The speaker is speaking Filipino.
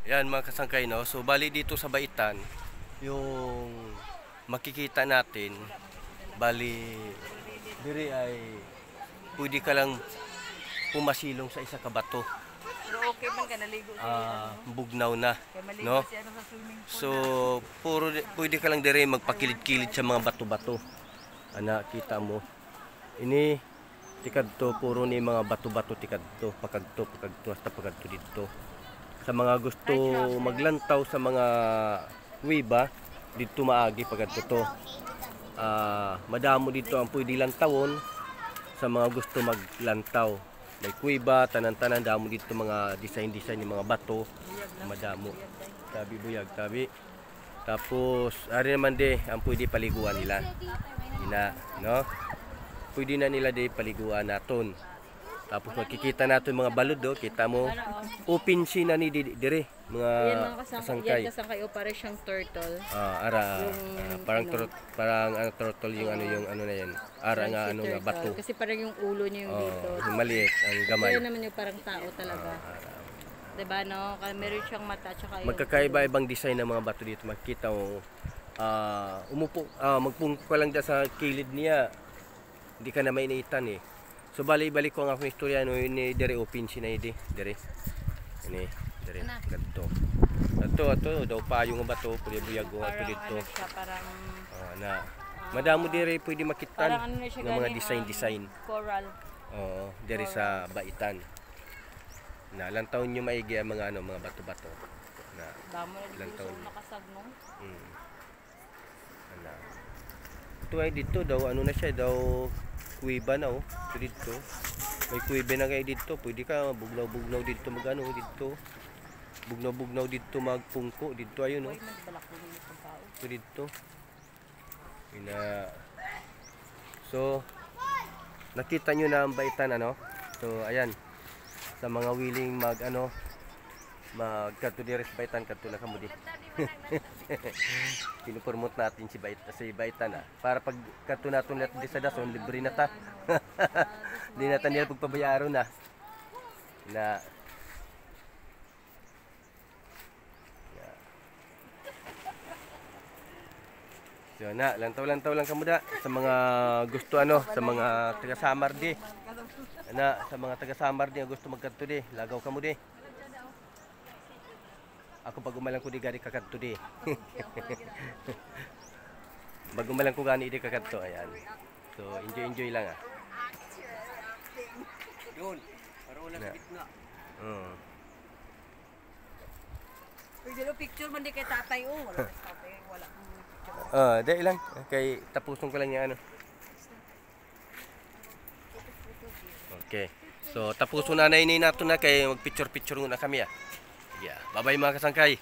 Yan mga kasangkay, no? So bali dito sa Baitan, yung makikita natin, bali diri ay pwede ka lang pumasilong sa isa ka bato. Pero okay man ka naligo siya. Bugnaw na, Kaya maligo no? siya sa swimming pool. So pwede ka lang diri magpakilid-kilid sa mga bato-bato. Ana, kita mo. Ini tikadto puro ni mga bato-bato tikadto, pakadto hasta pakadto dito. Sa mga gusto maglantaw sa mga wiba, dito maagi pagkadto to. Madamo dito ang pwede lantawon sa mga gusto maglantaw. May kuiba, tanan-tanan damo dito mga design ng mga bato, madamo. Tabi buyag, tabi. Tapos ari naman de ang pwede paliguan nila. Ina, no? Pwede na nila de paliguan naton. Tapos makikita natin mga balod do, kita mo. Open sea na ni dire mga kasangkay. Yan kasangkay o para siyang turtle. Parang turtle yung ano na yan. Nga ano nga bato. Kasi parang yung ulo niya yung dito. Yung maliit, ang gamay. Kaya naman yung parang tao talaga. Diba no? Kaya meron siyang mata tsaka yung Magkakaiba-ibang design ng mga bato dito. Makikita mo magpungko ka lang dyan sa kilid niya. Hindi ka na mainitan eh. So balik ko ang akong istorya no ini dire open si na idi dire. Ini dire ganto. Ato daw payo nga bato pwede buyago ato dito. Parang madamo dire pwede makitan ano na siya ng mga galing, design. Coral. Oo, dire sa Baitan. Na lang taon nyo maigi ang mga mga bato-bato. Na Damo na lang dito taon. nakasagnong. Ito ay dito daw ano na siya daw kuiba na dito. May kuiba na kayo dito. Pwede ka bugnaw dito magano dito. Bugnaw dito magpungko dito ayun no. Ito dito. So nakita nyo na ang Baitan ano. So ayan. Sa mga willing magkadto diri sa Baitan kadto na kamo di. Pinupromote natin si Baitan para pag kadto naton net di sa dason libre na ta. Di na ta nila pagpabayaro na. So lantaw lang kamo da sa mga gusto sa mga taga Samar di. Sa mga taga Samar di gusto magkadto di, lagaw kamo di. Ako pag umalang ko di gani kakadto di. Pag umalang ko gani di kakadto ayan. So enjoy lang Doon, para wala sa gitna. Pwede picture man di kay tatay wala tatay wala picture. Dahil lang kay tapuson ko lang yung ano. Okay. So tapuson na nato na kay mag picture muna kami Yeah. Bye-bye mga kasangkay.